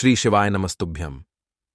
श्री शिवाय नमस्तुभ्यम।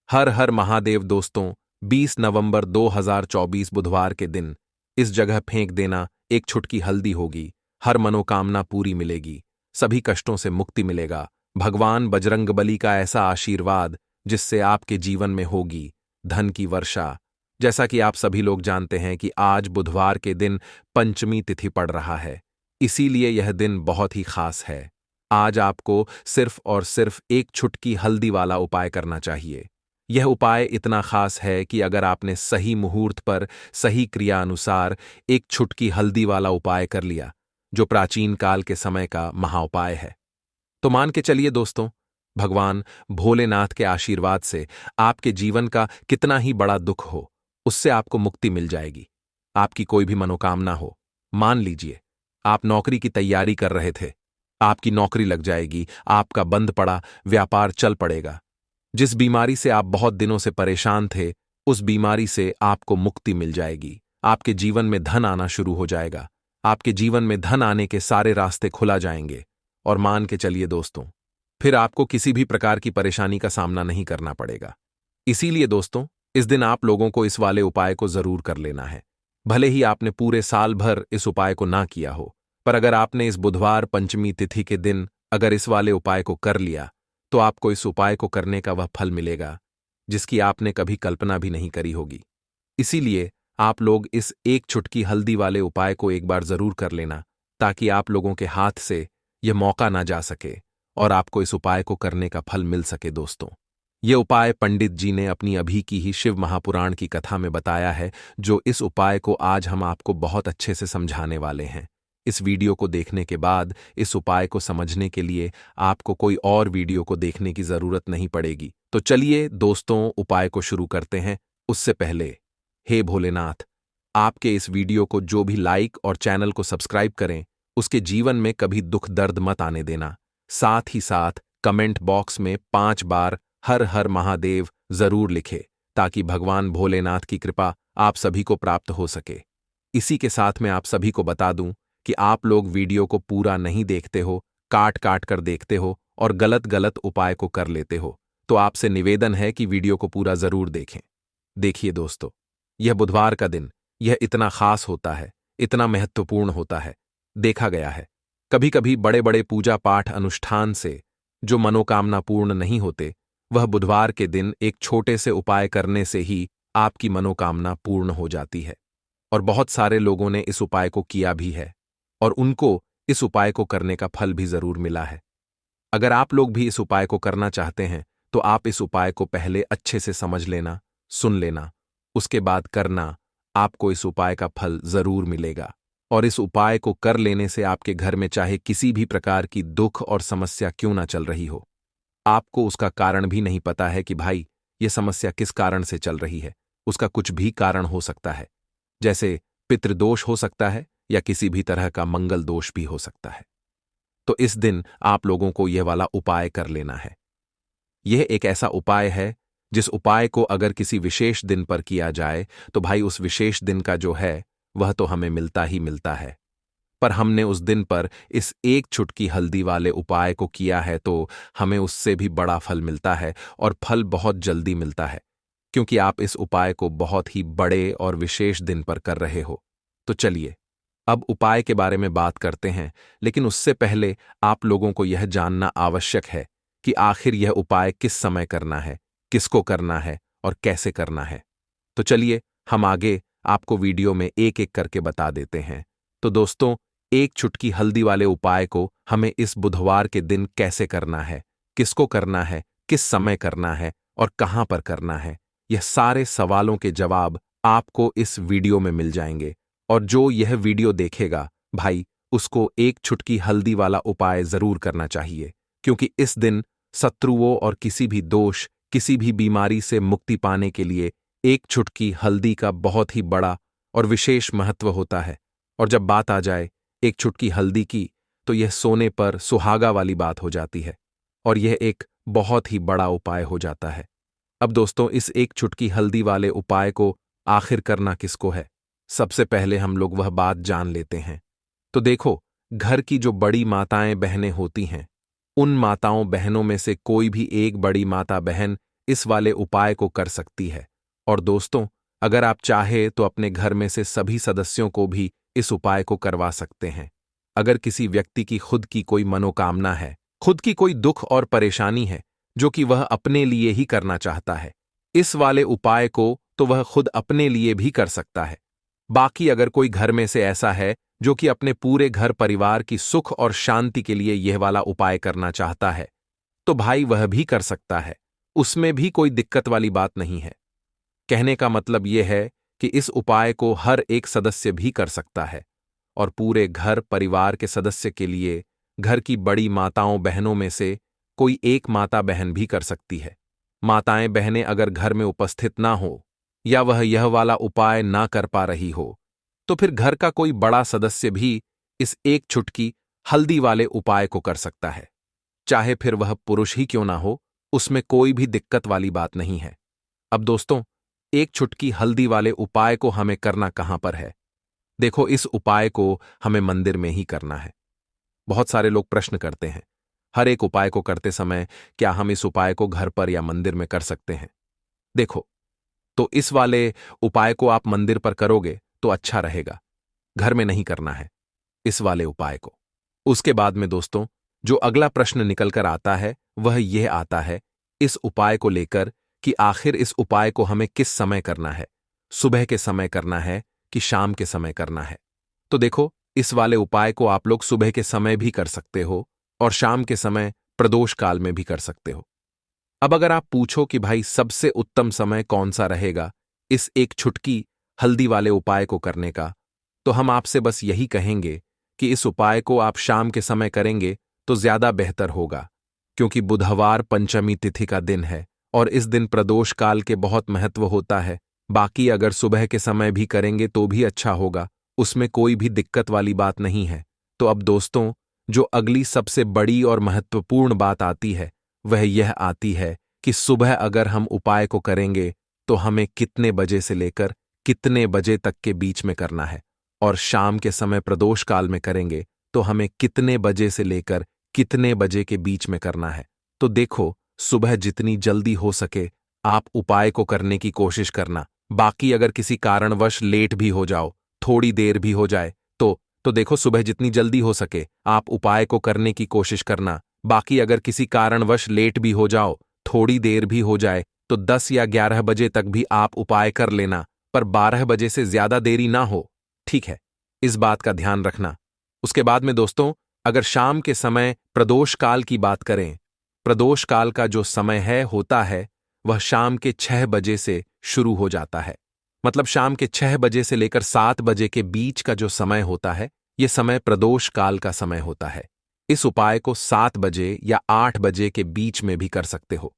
हर हर महादेव। दोस्तों, 20 नवंबर 2024 बुधवार के दिन इस जगह फेंक देना एक छुटकी हल्दी होगी। हर मनोकामना पूरी मिलेगी, सभी कष्टों से मुक्ति मिलेगा। भगवान बजरंगबली का ऐसा आशीर्वाद जिससे आपके जीवन में होगी धन की वर्षा। जैसा कि आप सभी लोग जानते हैं कि आज बुधवार के दिन पंचमी तिथि पड़ रहा है, इसीलिए यह दिन बहुत ही खास है। आज आपको सिर्फ और सिर्फ एक छुटकी हल्दी वाला उपाय करना चाहिए। यह उपाय इतना खास है कि अगर आपने सही मुहूर्त पर सही क्रिया अनुसार एक छुटकी हल्दी वाला उपाय कर लिया, जो प्राचीन काल के समय का महाउपाय है, तो मान के चलिए दोस्तों, भगवान भोलेनाथ के आशीर्वाद से आपके जीवन का कितना ही बड़ा दुख हो, उससे आपको मुक्ति मिल जाएगी। आपकी कोई भी मनोकामना हो, मान लीजिए आप नौकरी की तैयारी कर रहे थे, आपकी नौकरी लग जाएगी, आपका बंद पड़ा व्यापार चल पड़ेगा। जिस बीमारी से आप बहुत दिनों से परेशान थे, उस बीमारी से आपको मुक्ति मिल जाएगी। आपके जीवन में धन आना शुरू हो जाएगा। आपके जीवन में धन आने के सारे रास्ते खुला जाएंगे। और मान के चलिए दोस्तों, फिर आपको किसी भी प्रकार की परेशानी का सामना नहीं करना पड़ेगा। इसीलिए दोस्तों, इस दिन आप लोगों को इस वाले उपाय को जरूर कर लेना है। भले ही आपने पूरे साल भर इस उपाय को ना किया हो, पर अगर आपने इस बुधवार पंचमी तिथि के दिन अगर इस वाले उपाय को कर लिया, तो आपको इस उपाय को करने का वह फल मिलेगा जिसकी आपने कभी कल्पना भी नहीं करी होगी। इसीलिए आप लोग इस एक छुटकी हल्दी वाले उपाय को एक बार जरूर कर लेना, ताकि आप लोगों के हाथ से यह मौका ना जा सके और आपको इस उपाय को करने का फल मिल सके। दोस्तों, यह उपाय पंडित जी ने अपनी अभी की ही शिव महापुराण की कथा में बताया है, जो इस उपाय को आज हम आपको बहुत अच्छे से समझाने वाले हैं। इस वीडियो को देखने के बाद इस उपाय को समझने के लिए आपको कोई और वीडियो को देखने की जरूरत नहीं पड़ेगी। तो चलिए दोस्तों, उपाय को शुरू करते हैं। उससे पहले, हे भोलेनाथ, आपके इस वीडियो को जो भी लाइक और चैनल को सब्सक्राइब करें, उसके जीवन में कभी दुख दर्द मत आने देना। साथ ही साथ कमेंट बॉक्स में 5 बार हर हर महादेव जरूर लिखे, ताकि भगवान भोलेनाथ की कृपा आप सभी को प्राप्त हो सके। इसी के साथ मैं आप सभी को बता दूं कि आप लोग वीडियो को पूरा नहीं देखते हो, काट काट कर देखते हो और गलत गलत उपाय को कर लेते हो, तो आपसे निवेदन है कि वीडियो को पूरा जरूर देखें। देखिए दोस्तों, यह बुधवार का दिन यह इतना खास होता है, इतना महत्वपूर्ण होता है। देखा गया है, कभी कभी बड़े बड़े पूजा पाठ अनुष्ठान से जो मनोकामना पूर्ण नहीं होते, वह बुधवार के दिन एक छोटे से उपाय करने से ही आपकी मनोकामना पूर्ण हो जाती है। और बहुत सारे लोगों ने इस उपाय को किया भी है और उनको इस उपाय को करने का फल भी जरूर मिला है। अगर आप लोग भी इस उपाय को करना चाहते हैं, तो आप इस उपाय को पहले अच्छे से समझ लेना, सुन लेना, उसके बाद करना। आपको इस उपाय का फल जरूर मिलेगा। और इस उपाय को कर लेने से आपके घर में चाहे किसी भी प्रकार की दुख और समस्या क्यों ना चल रही हो, आपको उसका कारण भी नहीं पता है कि भाई ये समस्या किस कारण से चल रही है, उसका कुछ भी कारण हो सकता है, जैसे पितृदोष हो सकता है या किसी भी तरह का मंगल दोष भी हो सकता है। तो इस दिन आप लोगों को यह वाला उपाय कर लेना है। यह एक ऐसा उपाय है जिस उपाय को अगर किसी विशेष दिन पर किया जाए, तो भाई उस विशेष दिन का जो है वह तो हमें मिलता ही मिलता है। पर हमने उस दिन पर इस एक छुटकी हल्दी वाले उपाय को किया है, तो हमें उससे भी बड़ा फल मिलता है और फल बहुत जल्दी मिलता है, क्योंकि आप इस उपाय को बहुत ही बड़े और विशेष दिन पर कर रहे हो। तो चलिए अब उपाय के बारे में बात करते हैं, लेकिन उससे पहले आप लोगों को यह जानना आवश्यक है कि आखिर यह उपाय किस समय करना है, किसको करना है और कैसे करना है। तो चलिए हम आगे आपको वीडियो में एक एक करके बता देते हैं। तो दोस्तों, एक छुटकी हल्दी वाले उपाय को हमें इस बुधवार के दिन कैसे करना है, किसको करना है, किस समय करना है और कहां पर करना है, यह सारे सवालों के जवाब आपको इस वीडियो में मिल जाएंगे। और जो यह वीडियो देखेगा भाई, उसको एक छुटकी हल्दी वाला उपाय जरूर करना चाहिए, क्योंकि इस दिन शत्रुओं और किसी भी दोष, किसी भी बीमारी से मुक्ति पाने के लिए एक छुटकी हल्दी का बहुत ही बड़ा और विशेष महत्व होता है। और जब बात आ जाए एक छुटकी हल्दी की, तो यह सोने पर सुहागा वाली बात हो जाती है और यह एक बहुत ही बड़ा उपाय हो जाता है। अब दोस्तों, इस एक छुटकी हल्दी वाले उपाय को आखिर करना किसको है, सबसे पहले हम लोग वह बात जान लेते हैं। तो देखो, घर की जो बड़ी माताएं बहनें होती हैं, उन माताओं बहनों में से कोई भी एक बड़ी माता बहन इस वाले उपाय को कर सकती है। और दोस्तों, अगर आप चाहे तो अपने घर में से सभी सदस्यों को भी इस उपाय को करवा सकते हैं। अगर किसी व्यक्ति की खुद की कोई मनोकामना है, खुद की कोई दुख और परेशानी है जो कि वह अपने लिए ही करना चाहता है, इस वाले उपाय को तो वह खुद अपने लिए भी कर सकता है। बाकी अगर कोई घर में से ऐसा है जो कि अपने पूरे घर परिवार की सुख और शांति के लिए यह वाला उपाय करना चाहता है, तो भाई वह भी कर सकता है। उसमें भी कोई दिक्कत वाली बात नहीं है। कहने का मतलब यह है कि इस उपाय को हर एक सदस्य भी कर सकता है और पूरे घर परिवार के सदस्य के लिए घर की बड़ी माताओं बहनों में से कोई एक माता बहन भी कर सकती है। माताएं बहनें अगर घर में उपस्थित ना हो या वह यह वाला उपाय ना कर पा रही हो, तो फिर घर का कोई बड़ा सदस्य भी इस एक चुटकी हल्दी वाले उपाय को कर सकता है। चाहे फिर वह पुरुष ही क्यों ना हो, उसमें कोई भी दिक्कत वाली बात नहीं है। अब दोस्तों, एक चुटकी हल्दी वाले उपाय को हमें करना कहां पर है? देखो, इस उपाय को हमें मंदिर में ही करना है। बहुत सारे लोग प्रश्न करते हैं, हर एक उपाय को करते समय क्या हम इस उपाय को घर पर या मंदिर में कर सकते हैं? देखो, तो इस वाले उपाय को आप मंदिर पर करोगे तो अच्छा रहेगा, घर में नहीं करना है इस वाले उपाय को। उसके बाद में दोस्तों, जो अगला प्रश्न निकल कर आता है वह यह आता है इस उपाय को लेकर कि आखिर इस उपाय को हमें किस समय करना है, सुबह के समय करना है कि शाम के समय करना है? तो देखो, इस वाले उपाय को आप लोग सुबह के समय भी कर सकते हो और शाम के समय प्रदोष काल में भी कर सकते हो। अब अगर आप पूछो कि भाई सबसे उत्तम समय कौन सा रहेगा इस एक छुटकी हल्दी वाले उपाय को करने का, तो हम आपसे बस यही कहेंगे कि इस उपाय को आप शाम के समय करेंगे तो ज्यादा बेहतर होगा, क्योंकि बुधवार पंचमी तिथि का दिन है और इस दिन प्रदोष काल के बहुत महत्व होता है। बाकी अगर सुबह के समय भी करेंगे तो भी अच्छा होगा, उसमें कोई भी दिक्कत वाली बात नहीं है। तो अब दोस्तों, जो अगली सबसे बड़ी और महत्वपूर्ण बात आती है वह यह आती है कि सुबह अगर हम उपाय को करेंगे तो हमें कितने बजे से लेकर कितने बजे तक के बीच में करना है, और शाम के समय प्रदोष काल में करेंगे तो हमें कितने बजे से लेकर कितने बजे के बीच में करना है। तो देखो, सुबह जितनी जल्दी हो सके आप उपाय को करने की कोशिश करना। बाकी अगर किसी कारणवश लेट भी हो जाओ, थोड़ी देर भी हो जाए, तो देखो, सुबह जितनी जल्दी हो सके आप उपाय को करने की कोशिश करना। बाकी अगर किसी कारणवश लेट भी हो जाओ, थोड़ी देर भी हो जाए, तो 10 या 11 बजे तक भी आप उपाय कर लेना, पर 12 बजे से ज्यादा देरी ना हो, ठीक है? इस बात का ध्यान रखना। उसके बाद में दोस्तों, अगर शाम के समय प्रदोष काल की बात करें, प्रदोष काल का जो समय होता है वह शाम के 6 बजे से शुरू हो जाता है। मतलब शाम के 6 बजे से लेकर 7 बजे के बीच का जो समय होता है, यह समय प्रदोष काल का समय होता है। इस उपाय को 7 बजे या 8 बजे के बीच में भी कर सकते हो।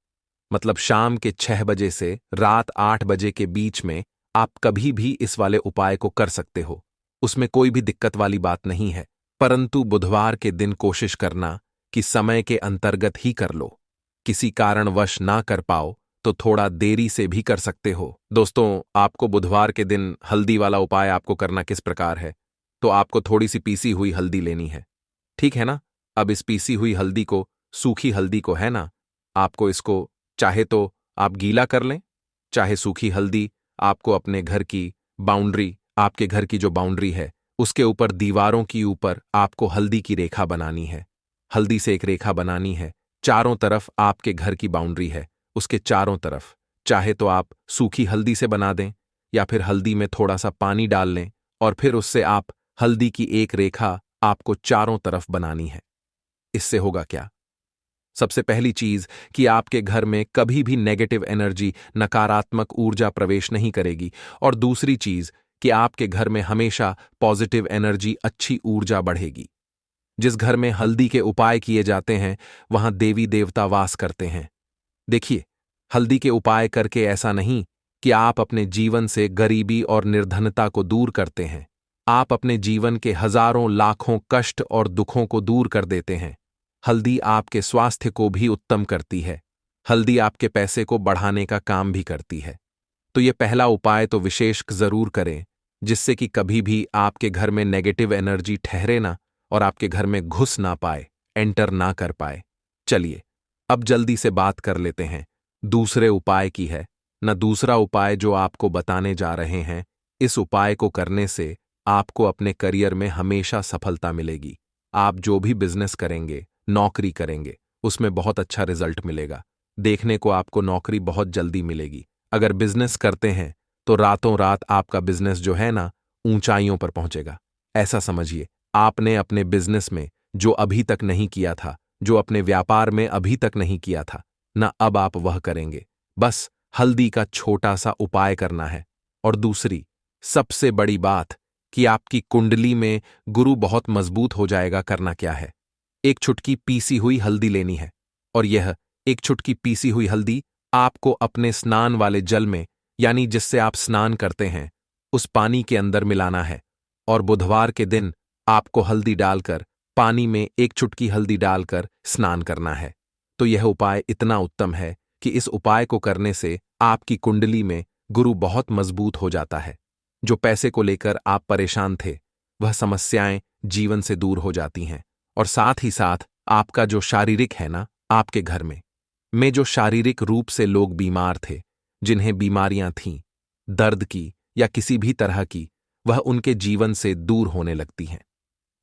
मतलब शाम के 6 बजे से रात 8 बजे के बीच में आप कभी भी इस वाले उपाय को कर सकते हो, उसमें कोई भी दिक्कत वाली बात नहीं है। परंतु बुधवार के दिन कोशिश करना कि समय के अंतर्गत ही कर लो। किसी कारणवश ना कर पाओ तो थोड़ा देरी से भी कर सकते हो। दोस्तों, आपको बुधवार के दिन हल्दी वाला उपाय आपको करना किस प्रकार है? तो आपको थोड़ी सी पीसी हुई हल्दी लेनी है, ठीक है ना? अब इस पीसी हुई हल्दी को, सूखी हल्दी को, है ना, आपको इसको चाहे तो आप गीला कर लें, चाहे सूखी हल्दी आपको अपने घर की बाउंड्री, आपके घर की जो बाउंड्री है उसके ऊपर दीवारों की ऊपर आपको हल्दी की रेखा बनानी है। हल्दी से एक रेखा बनानी है, चारों तरफ आपके घर की बाउंड्री है, उसके चारों तरफ चाहे तो आप सूखी हल्दी से बना दें या फिर हल्दी में थोड़ा सा पानी डाल लें और फिर उससे आप हल्दी की एक रेखा आपको चारों तरफ बनानी है। इससे होगा क्या? सबसे पहली चीज कि आपके घर में कभी भी नेगेटिव एनर्जी, नकारात्मक ऊर्जा प्रवेश नहीं करेगी, और दूसरी चीज कि आपके घर में हमेशा पॉजिटिव एनर्जी, अच्छी ऊर्जा बढ़ेगी। जिस घर में हल्दी के उपाय किए जाते हैं वहां देवी देवता वास करते हैं। देखिए, हल्दी के उपाय करके ऐसा नहीं कि आप अपने जीवन से गरीबी और निर्धनता को दूर करते हैं, आप अपने जीवन के हजारों लाखों कष्ट और दुखों को दूर कर देते हैं। हल्दी आपके स्वास्थ्य को भी उत्तम करती है, हल्दी आपके पैसे को बढ़ाने का काम भी करती है। तो ये पहला उपाय तो विशेष जरूर करें, जिससे कि कभी भी आपके घर में नेगेटिव एनर्जी ठहरे ना और आपके घर में घुस ना पाए, एंटर ना कर पाए। चलिए अब जल्दी से बात कर लेते हैं दूसरे उपाय की है न। दूसरा उपाय जो आपको बताने जा रहे हैं, इस उपाय को करने से आपको अपने करियर में हमेशा सफलता मिलेगी। आप जो भी बिजनेस करेंगे, नौकरी करेंगे, उसमें बहुत अच्छा रिजल्ट मिलेगा। देखने को आपको नौकरी बहुत जल्दी मिलेगी। अगर बिजनेस करते हैं तो रातों रात आपका बिजनेस जो है ना, ऊंचाइयों पर पहुंचेगा। ऐसा समझिए, आपने अपने बिजनेस में जो अभी तक नहीं किया था, जो अपने व्यापार में अभी तक नहीं किया था ना, अब आप वह करेंगे। बस हल्दी का छोटा सा उपाय करना है। और दूसरी सबसे बड़ी बात कि आपकी कुंडली में गुरु बहुत मजबूत हो जाएगा। करना क्या है, एक चुटकी पीसी हुई हल्दी लेनी है। और यह एक चुटकी पीसी हुई हल्दी आपको अपने स्नान वाले जल में, यानी जिससे आप स्नान करते हैं, उस पानी के अंदर मिलाना है। और बुधवार के दिन आपको हल्दी डालकर, पानी में एक चुटकी हल्दी डालकर स्नान करना है। तो यह उपाय इतना उत्तम है कि इस उपाय को करने से आपकी कुंडली में गुरु बहुत मजबूत हो जाता है। जो पैसे को लेकर आप परेशान थे, वह समस्याएं जीवन से दूर हो जाती हैं। और साथ ही साथ आपका जो शारीरिक है ना, आपके घर में जो शारीरिक रूप से लोग बीमार थे, जिन्हें बीमारियां थीं, दर्द की या किसी भी तरह की, वह उनके जीवन से दूर होने लगती हैं।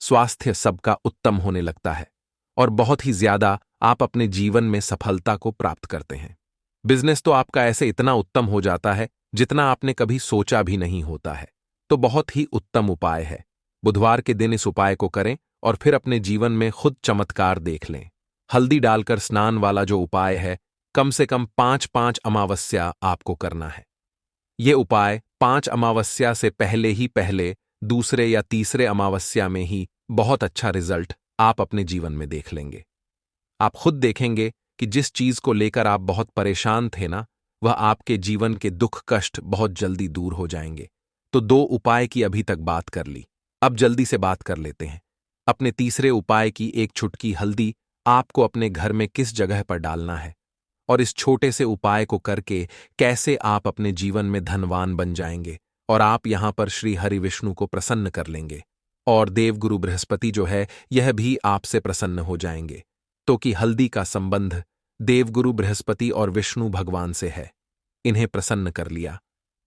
स्वास्थ्य सबका उत्तम होने लगता है और बहुत ही ज्यादा आप अपने जीवन में सफलता को प्राप्त करते हैं। बिजनेस तो आपका ऐसे इतना उत्तम हो जाता है जितना आपने कभी सोचा भी नहीं होता है। तो बहुत ही उत्तम उपाय है। बुधवार के दिन इस उपाय को करें और फिर अपने जीवन में खुद चमत्कार देख लें। हल्दी डालकर स्नान वाला जो उपाय है, कम से कम 5-5 अमावस्या आपको करना है। ये उपाय 5 अमावस्या से पहले ही पहले, दूसरे या तीसरे अमावस्या में ही बहुत अच्छा रिजल्ट आप अपने जीवन में देख लेंगे। आप खुद देखेंगे कि जिस चीज को लेकर आप बहुत परेशान थे ना, वह आपके जीवन के दुख कष्ट बहुत जल्दी दूर हो जाएंगे। तो 2 उपाय की अभी तक बात कर ली, अब जल्दी से बात कर लेते हैं अपने तीसरे उपाय की। एक चुटकी हल्दी आपको अपने घर में किस जगह पर डालना है और इस छोटे से उपाय को करके कैसे आप अपने जीवन में धनवान बन जाएंगे और आप यहां पर श्री हरि विष्णु को प्रसन्न कर लेंगे। और देवगुरु बृहस्पति जो है, यह भी आपसे प्रसन्न हो जाएंगे। तो कि हल्दी का संबंध देवगुरु बृहस्पति और विष्णु भगवान से है। इन्हें प्रसन्न कर लिया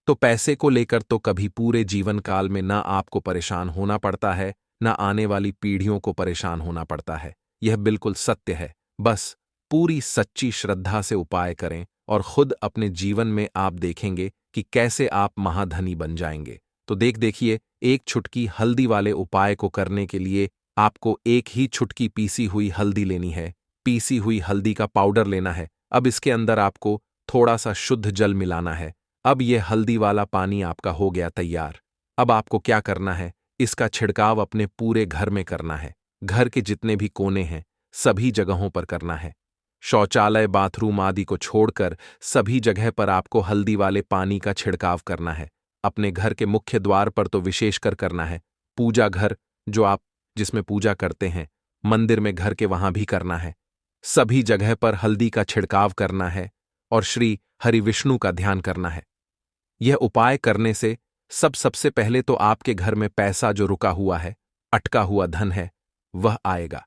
तो पैसे को लेकर तो कभी पूरे जीवन काल में ना आपको परेशान होना पड़ता है, ना आने वाली पीढ़ियों को परेशान होना पड़ता है। यह बिल्कुल सत्य है। बस पूरी सच्ची श्रद्धा से उपाय करें और खुद अपने जीवन में आप देखेंगे कि कैसे आप महाधनी बन जाएंगे। तो देखिए, एक चुटकी हल्दी वाले उपाय को करने के लिए आपको एक ही चुटकी पीसी हुई हल्दी लेनी है। पीसी हुई हल्दी का पाउडर लेना है। अब इसके अंदर आपको थोड़ा सा शुद्ध जल मिलाना है। अब यह हल्दी वाला पानी आपका हो गया तैयार। अब आपको क्या करना है, इसका छिड़काव अपने पूरे घर में करना है। घर के जितने भी कोने हैं, सभी जगहों पर करना है। शौचालय, बाथरूम आदि को छोड़कर सभी जगह पर आपको हल्दी वाले पानी का छिड़काव करना है। अपने घर के मुख्य द्वार पर तो विशेषकर करना है। पूजा घर जो आप जिसमें पूजा करते हैं, मंदिर में घर के वहां भी करना है। सभी जगह पर हल्दी का छिड़काव करना है और श्री हरि विष्णु का ध्यान करना है। यह उपाय करने से सबसे पहले तो आपके घर में पैसा जो रुका हुआ है, अटका हुआ धन है, वह आएगा।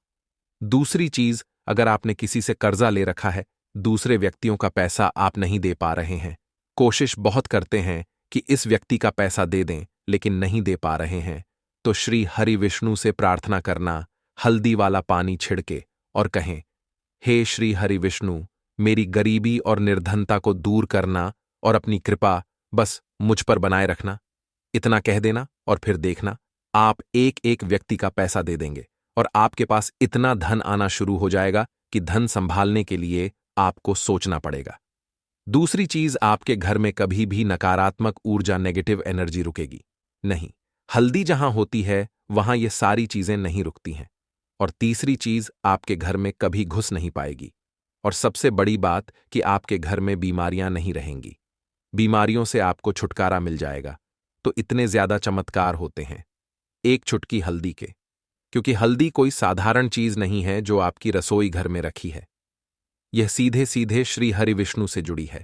दूसरी चीज, अगर आपने किसी से कर्जा ले रखा है, दूसरे व्यक्तियों का पैसा आप नहीं दे पा रहे हैं, कोशिश बहुत करते हैं कि इस व्यक्ति का पैसा दे दें, लेकिन नहीं दे पा रहे हैं, तो श्री हरि विष्णु से प्रार्थना करना, हल्दी वाला पानी छिड़के और कहें, हे श्री हरि विष्णु, मेरी गरीबी और निर्धनता को दूर करना और अपनी कृपा बस मुझ पर बनाए रखना। इतना कह देना और फिर देखना, आप एक एक व्यक्ति का पैसा दे देंगे और आपके पास इतना धन आना शुरू हो जाएगा कि धन संभालने के लिए आपको सोचना पड़ेगा। दूसरी चीज, आपके घर में कभी भी नकारात्मक ऊर्जा, नेगेटिव एनर्जी रुकेगी नहीं। हल्दी जहां होती है, वहां ये सारी चीजें नहीं रुकती हैं। और तीसरी चीज, आपके घर में कभी घुस नहीं पाएगी। और सबसे बड़ी बात कि आपके घर में बीमारियां नहीं रहेंगी। बीमारियों से आपको छुटकारा मिल जाएगा। तो इतने ज्यादा चमत्कार होते हैं एक चुटकी हल्दी के, क्योंकि हल्दी कोई साधारण चीज नहीं है जो आपकी रसोई घर में रखी है। यह सीधे सीधे श्री हरि विष्णु से जुड़ी है।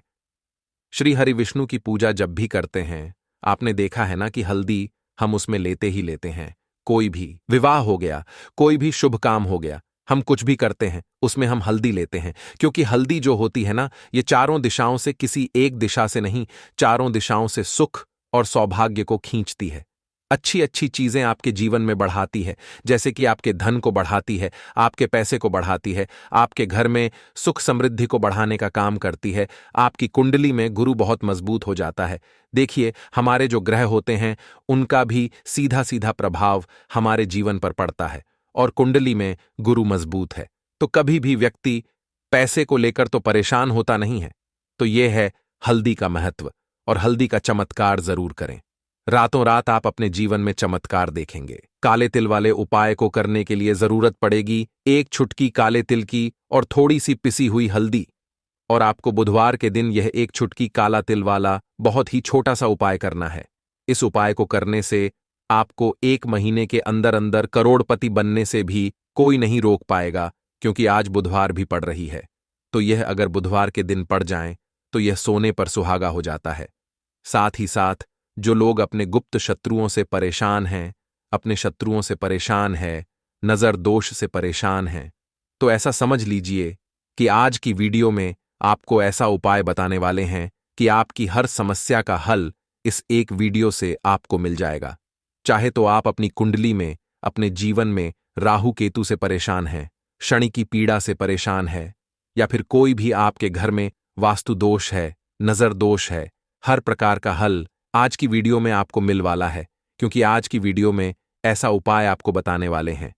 श्री हरि विष्णु की पूजा जब भी करते हैं, आपने देखा है ना कि हल्दी हम उसमें लेते ही लेते हैं। कोई भी विवाह हो गया, कोई भी शुभ काम हो गया, हम कुछ भी करते हैं उसमें हम हल्दी लेते हैं, क्योंकि हल्दी जो होती है ना, ये चारों दिशाओं से, किसी एक दिशा से नहीं, चारों दिशाओं से सुख और सौभाग्य को खींचती है। अच्छी अच्छी चीजें आपके जीवन में बढ़ाती है, जैसे कि आपके धन को बढ़ाती है, आपके पैसे को बढ़ाती है, आपके घर में सुख समृद्धि को बढ़ाने का काम करती है। आपकी कुंडली में गुरु बहुत मजबूत हो जाता है। देखिए, हमारे जो ग्रह होते हैं उनका भी सीधा सीधा प्रभाव हमारे जीवन पर पड़ता है, और कुंडली में गुरु मजबूत है तो कभी भी व्यक्ति पैसे को लेकर तो परेशान होता नहीं है। तो यह है हल्दी का महत्व, और हल्दी का चमत्कार जरूर करें। रातों रात आप अपने जीवन में चमत्कार देखेंगे। काले तिल वाले उपाय को करने के लिए जरूरत पड़ेगी एक छुटकी काले तिल की और थोड़ी सी पिसी हुई हल्दी। और आपको बुधवार के दिन यह एक छुटकी काला तिल वाला बहुत ही छोटा सा उपाय करना है। इस उपाय को करने से आपको 1 महीने के अंदर अंदर करोड़पति बनने से भी कोई नहीं रोक पाएगा, क्योंकि आज बुधवार भी पड़ रही है। तो यह अगर बुधवार के दिन पड़ जाए तो यह सोने पर सुहागा हो जाता है। साथ ही साथ जो लोग अपने गुप्त शत्रुओं से परेशान हैं, अपने शत्रुओं से परेशान है, नजर दोष से परेशान हैं, तो ऐसा समझ लीजिए कि आज की वीडियो में आपको ऐसा उपाय बताने वाले हैं कि आपकी हर समस्या का हल इस एक वीडियो से आपको मिल जाएगा। चाहे तो आप अपनी कुंडली में, अपने जीवन में राहु केतु से परेशान हैं, शनि की पीड़ा से परेशान है, या फिर कोई भी आपके घर में वास्तु दोष है, नजर दोष है, हर प्रकार का हल आज की वीडियो में आपको मिल वाला है। क्योंकि आज की वीडियो में ऐसा उपाय आपको बताने वाले हैं।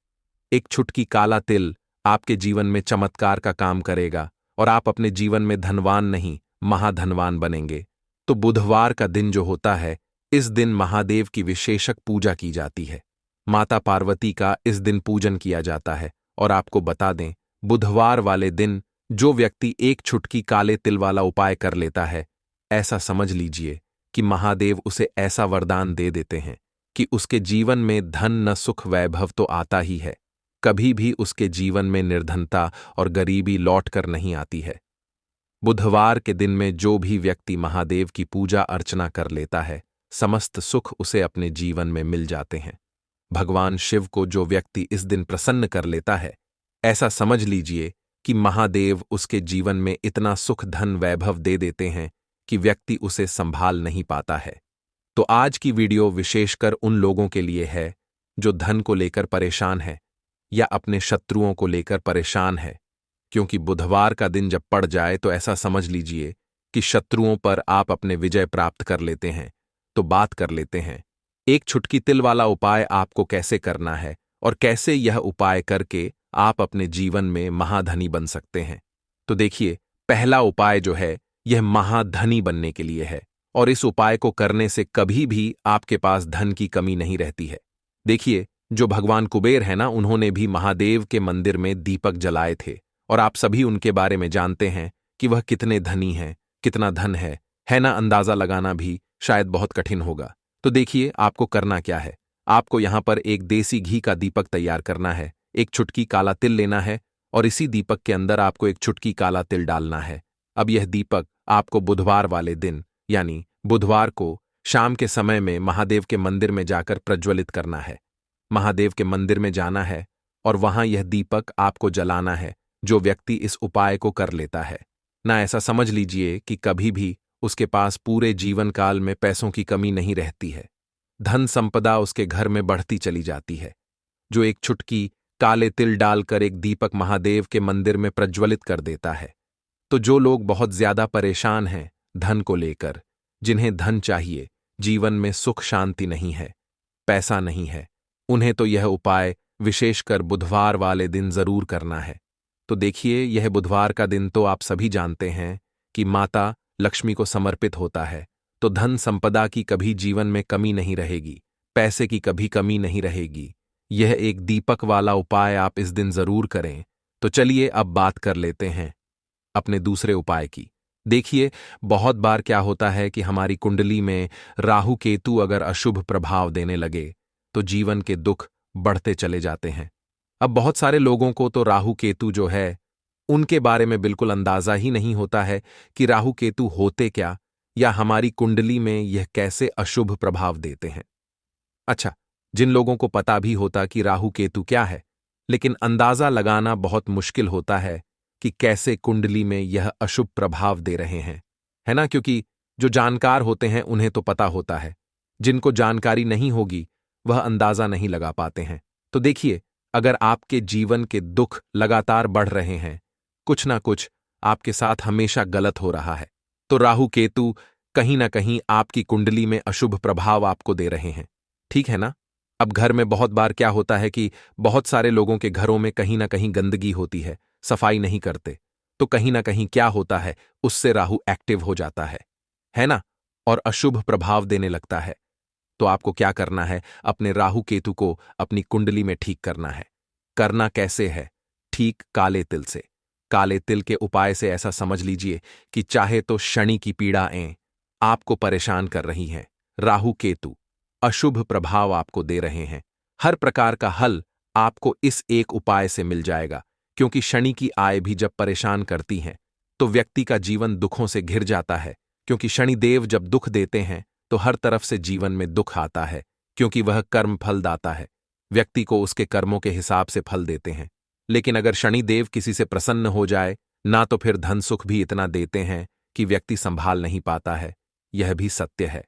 एक छुटकी काला तिल आपके जीवन में चमत्कार का काम करेगा और आप अपने जीवन में धनवान नहीं, महाधनवान बनेंगे। तो बुधवार का दिन जो होता है, इस दिन महादेव की विशेषक पूजा की जाती है। माता पार्वती का इस दिन पूजन किया जाता है। और आपको बता दें, बुधवार वाले दिन जो व्यक्ति एक छुटकी काले तिल वाला उपाय कर लेता है, ऐसा समझ लीजिए कि महादेव उसे ऐसा वरदान दे देते हैं कि उसके जीवन में धन न सुख वैभव तो आता ही है, कभी भी उसके जीवन में निर्धनता और गरीबी लौट कर नहीं आती है। बुधवार के दिन में जो भी व्यक्ति महादेव की पूजा अर्चना कर लेता है, समस्त सुख उसे अपने जीवन में मिल जाते हैं। भगवान शिव को जो व्यक्ति इस दिन प्रसन्न कर लेता है, ऐसा समझ लीजिए कि महादेव उसके जीवन में इतना सुख धन वैभव दे देते हैं कि व्यक्ति उसे संभाल नहीं पाता है। तो आज की वीडियो विशेषकर उन लोगों के लिए है जो धन को लेकर परेशान है या अपने शत्रुओं को लेकर परेशान है, क्योंकि बुधवार का दिन जब पड़ जाए तो ऐसा समझ लीजिए कि शत्रुओं पर आप अपने विजय प्राप्त कर लेते हैं। तो बात कर लेते हैं एक छुटकी तिल वाला उपाय आपको कैसे करना है और कैसे यह उपाय करके आप अपने जीवन में महाधनी बन सकते हैं। तो देखिए, पहला उपाय जो है यह महाधनी बनने के लिए है, और इस उपाय को करने से कभी भी आपके पास धन की कमी नहीं रहती है। देखिए, जो भगवान कुबेर है ना, उन्होंने भी महादेव के मंदिर में दीपक जलाए थे, और आप सभी उनके बारे में जानते हैं कि वह कितने धनी हैं, कितना धन है ना। अंदाजा लगाना भी शायद बहुत कठिन होगा। तो देखिए, आपको करना क्या है। आपको यहां पर एक देसी घी का दीपक तैयार करना है, एक छुटकी काला तिल लेना है, और इसी दीपक के अंदर आपको एक छुटकी काला तिल डालना है। अब यह दीपक आपको बुधवार वाले दिन, यानी बुधवार को शाम के समय में महादेव के मंदिर में जाकर प्रज्वलित करना है। महादेव के मंदिर में जाना है और वहां यह दीपक आपको जलाना है। जो व्यक्ति इस उपाय को कर लेता है ना, ऐसा समझ लीजिए कि कभी भी उसके पास पूरे जीवन काल में पैसों की कमी नहीं रहती है। धन संपदा उसके घर में बढ़ती चली जाती है। जो एक छुटकी काले तिल डालकर एक दीपक महादेव के मंदिर में प्रज्वलित कर देता है, तो जो लोग बहुत ज्यादा परेशान हैं धन को लेकर, जिन्हें धन चाहिए, जीवन में सुख शांति नहीं है, पैसा नहीं है, उन्हें तो यह उपाय विशेषकर बुधवार वाले दिन जरूर करना है। तो देखिए, यह बुधवार का दिन तो आप सभी जानते हैं कि माता लक्ष्मी को समर्पित होता है, तो धन संपदा की कभी जीवन में कमी नहीं रहेगी, पैसे की कभी कमी नहीं रहेगी। यह एक दीपक वाला उपाय आप इस दिन जरूर करें। तो चलिए अब बात कर लेते हैं अपने दूसरे उपाय की। देखिए, बहुत बार क्या होता है कि हमारी कुंडली में राहु केतु अगर अशुभ प्रभाव देने लगे तो जीवन के दुख बढ़ते चले जाते हैं। अब बहुत सारे लोगों को तो राहु केतु जो है उनके बारे में बिल्कुल अंदाजा ही नहीं होता है कि राहु केतु होते क्या, या हमारी कुंडली में यह कैसे अशुभ प्रभाव देते हैं। अच्छा, जिन लोगों को पता भी होता कि राहु केतु क्या है, लेकिन अंदाजा लगाना बहुत मुश्किल होता है कि कैसे कुंडली में यह अशुभ प्रभाव दे रहे हैं, है ना? क्योंकि जो जानकार होते हैं उन्हें तो पता होता है, जिनको जानकारी नहीं होगी वह अंदाजा नहीं लगा पाते हैं। तो देखिए, अगर आपके जीवन के दुख लगातार बढ़ रहे हैं, कुछ ना कुछ आपके साथ हमेशा गलत हो रहा है, तो राहु केतु कहीं ना कहीं आपकी कुंडली में अशुभ प्रभाव आपको दे रहे हैं। ठीक है ना? अब घर में बहुत बार क्या होता है कि बहुत सारे लोगों के घरों में कहीं ना कहीं गंदगी होती है, सफाई नहीं करते, तो कहीं ना कहीं क्या होता है, उससे राहु एक्टिव हो जाता है ना? और अशुभ प्रभाव देने लगता है। तो आपको क्या करना है? अपने राहु केतु को अपनी कुंडली में ठीक करना है। करना कैसे है? ठीक काले तिल से। काले तिल के उपाय से ऐसा समझ लीजिए कि चाहे तो शनि की पीड़ाएं आपको परेशान कर रही हैं, राहु केतु अशुभ प्रभाव आपको दे रहे हैं, हर प्रकार का हल आपको इस एक उपाय से मिल जाएगा। क्योंकि शनि की आय भी जब परेशान करती हैं तो व्यक्ति का जीवन दुखों से घिर जाता है। क्योंकि शनिदेव जब दुख देते हैं तो हर तरफ से जीवन में दुख आता है, क्योंकि वह कर्म फलदाता है, व्यक्ति को उसके कर्मों के हिसाब से फल देते हैं। लेकिन अगर शनिदेव किसी से प्रसन्न हो जाए ना, तो फिर धन सुख भी इतना देते हैं कि व्यक्ति संभाल नहीं पाता है। यह भी सत्य है।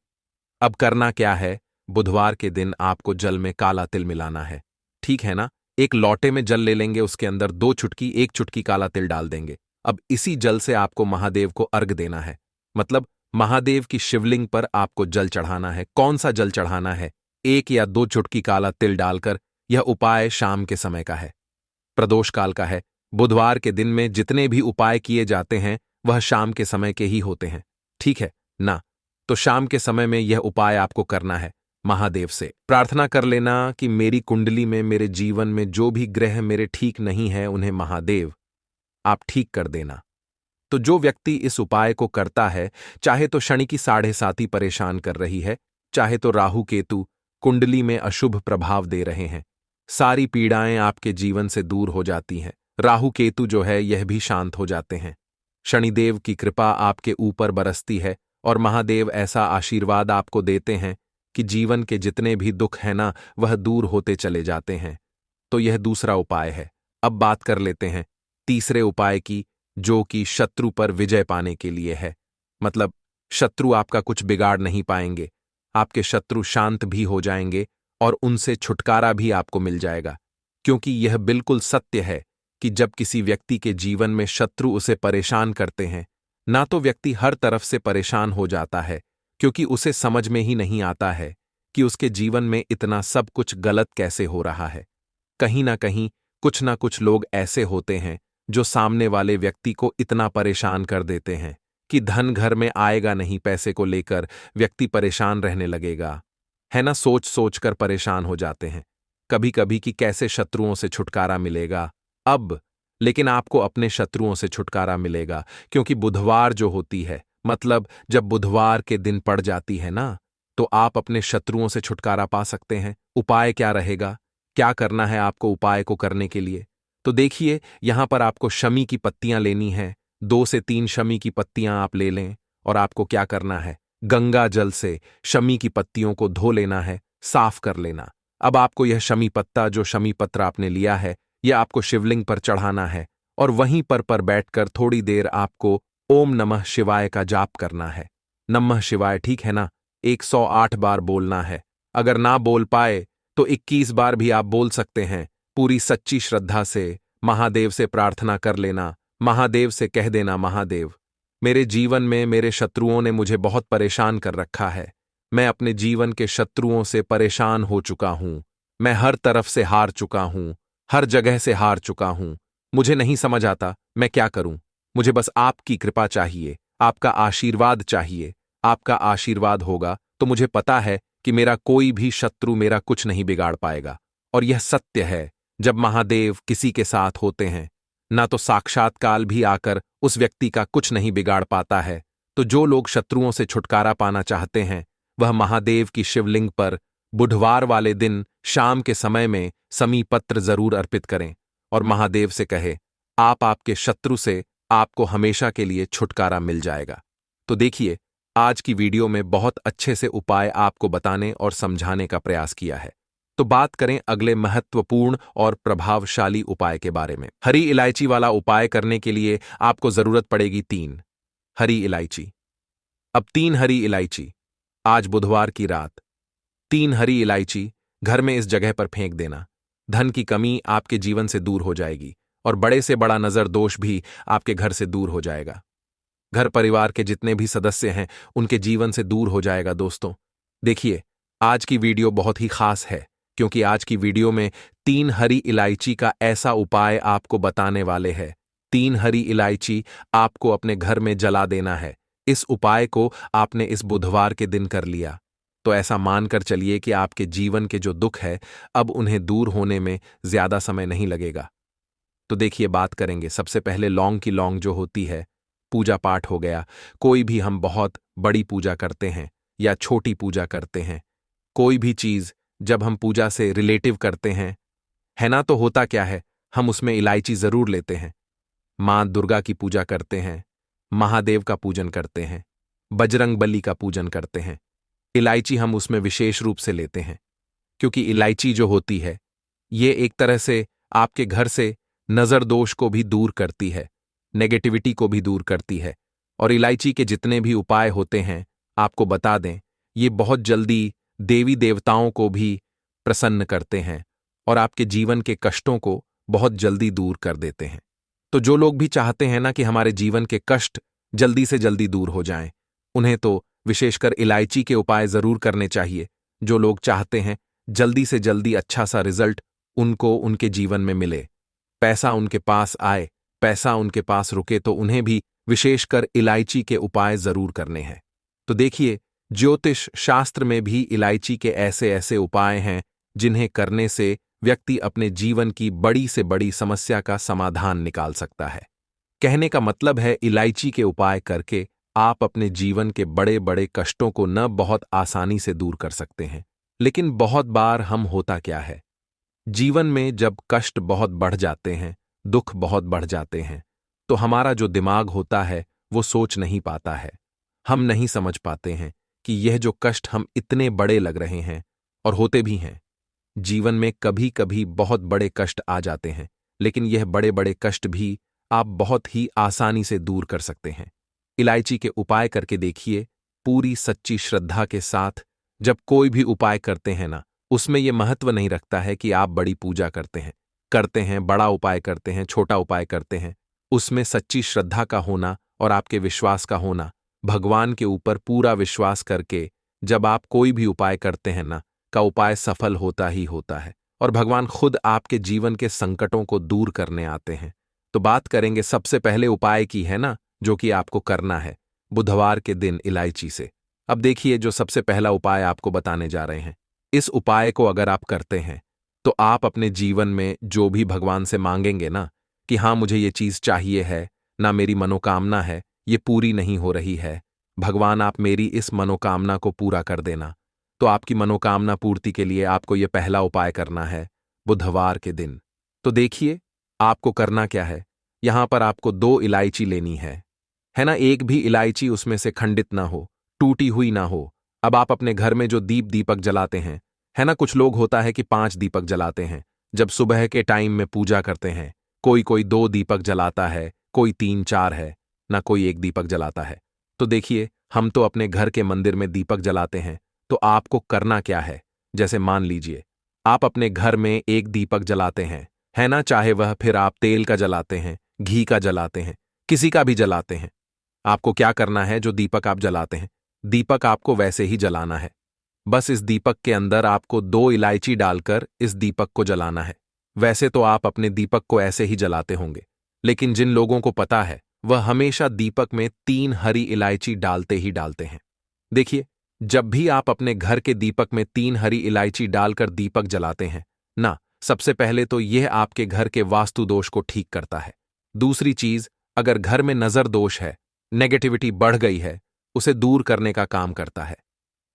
अब करना क्या है? बुधवार के दिन आपको जल में काला तिल मिलाना है। ठीक है ना? एक लोटे में जल ले लेंगे, उसके अंदर 2 चुटकी 1 चुटकी काला तिल डाल देंगे। अब इसी जल से आपको महादेव को अर्घ देना है, मतलब महादेव की शिवलिंग पर आपको जल चढ़ाना है। कौन सा जल चढ़ाना है? 1 या 2 चुटकी काला तिल डालकर। यह उपाय शाम के समय का है, प्रदोष काल का है। बुधवार के दिन में जितने भी उपाय किए जाते हैं वह शाम के समय के ही होते हैं। ठीक है ना? तो शाम के समय में यह उपाय आपको करना है। महादेव से प्रार्थना कर लेना कि मेरी कुंडली में, मेरे जीवन में जो भी ग्रह मेरे ठीक नहीं है उन्हें महादेव आप ठीक कर देना। तो जो व्यक्ति इस उपाय को करता है, चाहे तो शनि की 7.5 परेशान कर रही है, चाहे तो राहु केतु कुंडली में अशुभ प्रभाव दे रहे हैं, सारी पीड़ाएं आपके जीवन से दूर हो जाती हैं। राहु केतु जो है यह भी शांत हो जाते हैं। शनिदेव की कृपा आपके ऊपर बरसती है और महादेव ऐसा आशीर्वाद आपको देते हैं कि जीवन के जितने भी दुख हैं ना, वह दूर होते चले जाते हैं। तो यह दूसरा उपाय है। अब बात कर लेते हैं तीसरे उपाय की, जो कि शत्रु पर विजय पाने के लिए है। मतलब शत्रु आपका कुछ बिगाड़ नहीं पाएंगे, आपके शत्रु शांत भी हो जाएंगे और उनसे छुटकारा भी आपको मिल जाएगा। क्योंकि यह बिल्कुल सत्य है कि जब किसी व्यक्ति के जीवन में शत्रु उसे परेशान करते हैं ना, तो व्यक्ति हर तरफ से परेशान हो जाता है, क्योंकि उसे समझ में ही नहीं आता है कि उसके जीवन में इतना सब कुछ गलत कैसे हो रहा है। कहीं ना कुछ लोग ऐसे होते हैं जो सामने वाले व्यक्ति को इतना परेशान कर देते हैं कि धन घर में आएगा नहीं, पैसे को लेकर व्यक्ति परेशान रहने लगेगा, है ना? सोच सोच कर परेशान हो जाते हैं कभी कभी कि कैसे शत्रुओं से छुटकारा मिलेगा। अब लेकिन आपको अपने शत्रुओं से छुटकारा मिलेगा, क्योंकि बुधवार जो होती है, मतलब जब बुधवार के दिन पड़ जाती है ना, तो आप अपने शत्रुओं से छुटकारा पा सकते हैं। उपाय क्या रहेगा? क्या करना है आपको उपाय को करने के लिए? तो देखिए, यहां पर आपको शमी की पत्तियां लेनी है। 2 से 3 शमी की पत्तियां आप ले लें और आपको क्या करना है? गंगा जल से शमी की पत्तियों को धो लेना है, साफ कर लेना। अब आपको यह शमी पत्ता, जो शमी पत्र आपने लिया है, यह आपको शिवलिंग पर चढ़ाना है और वहीं पर बैठकर थोड़ी देर आपको ओम नमः शिवाय का जाप करना है। नमः शिवाय, ठीक है ना? 108 बार बोलना है। अगर ना बोल पाए तो 21 बार भी आप बोल सकते हैं। पूरी सच्ची श्रद्धा से महादेव से प्रार्थना कर लेना। महादेव से कह देना, महादेव, मेरे जीवन में मेरे शत्रुओं ने मुझे बहुत परेशान कर रखा है। मैं अपने जीवन के शत्रुओं से परेशान हो चुका हूं। मैं हर तरफ से हार चुका हूं, हर जगह से हार चुका हूं। मुझे नहीं समझ आता मैं क्या करूं। मुझे बस आपकी कृपा चाहिए, आपका आशीर्वाद चाहिए। आपका आशीर्वाद होगा तो मुझे पता है कि मेरा कोई भी शत्रु मेरा कुछ नहीं बिगाड़ पाएगा। और यह सत्य है, जब महादेव किसी के साथ होते हैं ना, तो साक्षात काल भी आकर उस व्यक्ति का कुछ नहीं बिगाड़ पाता है। तो जो लोग शत्रुओं से छुटकारा पाना चाहते हैं, वह महादेव की शिवलिंग पर बुधवार वाले दिन शाम के समय में समी पत्र जरूर अर्पित करें और महादेव से कहे, आपके शत्रु से आपको हमेशा के लिए छुटकारा मिल जाएगा। तो देखिए, आज की वीडियो में बहुत अच्छे से उपाय आपको बताने और समझाने का प्रयास किया है। तो बात करें अगले महत्वपूर्ण और प्रभावशाली उपाय के बारे में। हरी इलायची वाला उपाय करने के लिए आपको जरूरत पड़ेगी 3 हरी इलायची। अब 3 हरी इलायची, आज बुधवार की रात 3 हरी इलायची घर में इस जगह पर फेंक देना। धन की कमी आपके जीवन से दूर हो जाएगी और बड़े से बड़ा नजर दोष भी आपके घर से दूर हो जाएगा। घर परिवार के जितने भी सदस्य हैं उनके जीवन से दूर हो जाएगा दोस्तों। देखिए, आज की वीडियो बहुत ही खास है क्योंकि आज की वीडियो में 3 हरी इलायची का ऐसा उपाय आपको बताने वाले हैं। 3 हरी इलायची आपको अपने घर में जला देना है। इस उपाय को आपने इस बुधवार के दिन कर लिया तो ऐसा मानकर चलिए कि आपके जीवन के जो दुख है अब उन्हें दूर होने में ज्यादा समय नहीं लगेगा। तो देखिए, बात करेंगे सबसे पहले लौंग की। लौंग जो होती है, पूजा पाठ हो गया, कोई भी हम बहुत बड़ी पूजा करते हैं या छोटी पूजा करते हैं, कोई भी चीज जब हम पूजा से रिलेटिव करते हैं, है ना, तो होता क्या है, हम उसमें इलायची जरूर लेते हैं। मां दुर्गा की पूजा करते हैं, महादेव का पूजन करते हैं, बजरंग बली का पूजन करते हैं, इलायची हम उसमें विशेष रूप से लेते हैं क्योंकि इलायची जो होती है ये एक तरह से आपके घर से नजर दोष को भी दूर करती है, नेगेटिविटी को भी दूर करती है। और इलायची के जितने भी उपाय होते हैं आपको बता दें, ये बहुत जल्दी देवी देवताओं को भी प्रसन्न करते हैं और आपके जीवन के कष्टों को बहुत जल्दी दूर कर देते हैं। तो जो लोग भी चाहते हैं ना कि हमारे जीवन के कष्ट जल्दी से जल्दी दूर हो जाएं, उन्हें तो विशेषकर इलायची के उपाय जरूर करने चाहिए। जो लोग चाहते हैं जल्दी से जल्दी अच्छा सा रिजल्ट उनको उनके जीवन में मिले, पैसा उनके पास आए, पैसा उनके पास रुके, तो उन्हें भी विशेषकर इलायची के उपाय जरूर करने हैं। तो देखिए, ज्योतिष शास्त्र में भी इलायची के ऐसे ऐसे उपाय हैं जिन्हें करने से व्यक्ति अपने जीवन की बड़ी से बड़ी समस्या का समाधान निकाल सकता है। कहने का मतलब है, इलायची के उपाय करके आप अपने जीवन के बड़े बड़े कष्टों को न बहुत आसानी से दूर कर सकते हैं। लेकिन बहुत बार हम होता क्या है, जीवन में जब कष्ट बहुत बढ़ जाते हैं, दुख बहुत बढ़ जाते हैं, तो हमारा जो दिमाग होता है वो सोच नहीं पाता है। हम नहीं समझ पाते हैं कि यह जो कष्ट हम इतने बड़े लग रहे हैं, और होते भी हैं। जीवन में कभी कभी बहुत बड़े कष्ट आ जाते हैं, लेकिन यह बड़े बड़े कष्ट भी आप बहुत ही आसानी से दूर कर सकते हैं। इलायची के उपाय करके देखिए, पूरी सच्ची श्रद्धा के साथ। जब कोई भी उपाय करते हैं ना, उसमें यह महत्व नहीं रखता है कि आप बड़ी पूजा करते हैं, बड़ा उपाय करते हैं, छोटा उपाय करते हैं। उसमें सच्ची श्रद्धा का होना और आपके विश्वास का होना, भगवान के ऊपर पूरा विश्वास करके जब आप कोई भी उपाय करते हैं ना, का उपाय सफल होता ही होता है और भगवान खुद आपके जीवन के संकटों को दूर करने आते हैं। तो बात करेंगे सबसे पहले उपाय की, है ना, जो कि आपको करना है बुधवार के दिन इलायची से। अब देखिए, जो सबसे पहला उपाय आपको बताने जा रहे हैं, इस उपाय को अगर आप करते हैं तो आप अपने जीवन में जो भी भगवान से मांगेंगे ना कि हाँ मुझे ये चीज चाहिए है, ना मेरी मनोकामना है, ये पूरी नहीं हो रही है, भगवान आप मेरी इस मनोकामना को पूरा कर देना। तो आपकी मनोकामना पूर्ति के लिए आपको यह पहला उपाय करना है बुधवार के दिन। तो देखिए, आपको करना क्या है, यहां पर आपको 2 इलायची लेनी है ना। एक भी इलायची उसमें से खंडित ना हो, टूटी हुई ना हो। अब आप अपने घर में जो दीपक जलाते हैं, है ना, कुछ लोग होता है कि 5 दीपक जलाते हैं जब सुबह के टाइम में पूजा करते हैं। कोई कोई 2 दीपक जलाता है, कोई 3-4 है ना, कोई 1 दीपक जलाता है। तो देखिए, हम तो अपने घर के मंदिर में दीपक जलाते हैं। तो आपको करना क्या है, जैसे मान लीजिए आप अपने घर में 1 दीपक जलाते हैं, है ना, चाहे वह फिर आप तेल का जलाते हैं, घी का जलाते हैं, किसी का भी जलाते हैं। आपको क्या करना है, जो दीपक आप जलाते हैं, दीपक आपको वैसे ही जलाना है। बस इस दीपक के अंदर आपको 2 इलायची डालकर इस दीपक को जलाना है। वैसे तो आप अपने दीपक को ऐसे ही जलाते होंगे, लेकिन जिन लोगों को पता है वह हमेशा दीपक में 3 हरी इलायची डालते ही डालते हैं। देखिए, जब भी आप अपने घर के दीपक में 3 हरी इलायची डालकर दीपक जलाते हैं ना, सबसे पहले तो यह आपके घर के वास्तु दोष को ठीक करता है। दूसरी चीज, अगर घर में नजर दोष है, नेगेटिविटी बढ़ गई है, उसे दूर करने का काम करता है।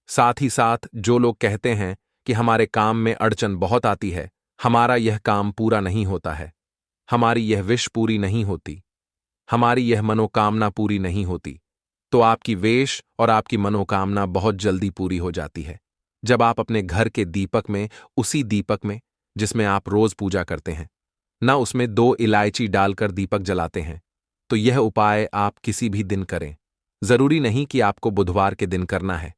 साथ ही साथ जो लोग कहते हैं कि हमारे काम में अड़चन बहुत आती है, हमारा यह काम पूरा नहीं होता है, हमारी यह विश पूरी नहीं होती, हमारी यह मनोकामना पूरी नहीं होती, तो आपकी वेश और आपकी मनोकामना बहुत जल्दी पूरी हो जाती है। जब आप अपने घर के दीपक में, उसी दीपक में जिसमें आप रोज पूजा करते हैं, ना उसमें 2 इलायची डालकर दीपक जलाते हैं, तो यह उपाय आप किसी भी दिन करें। जरूरी नहीं कि आपको बुधवार के दिन करना है।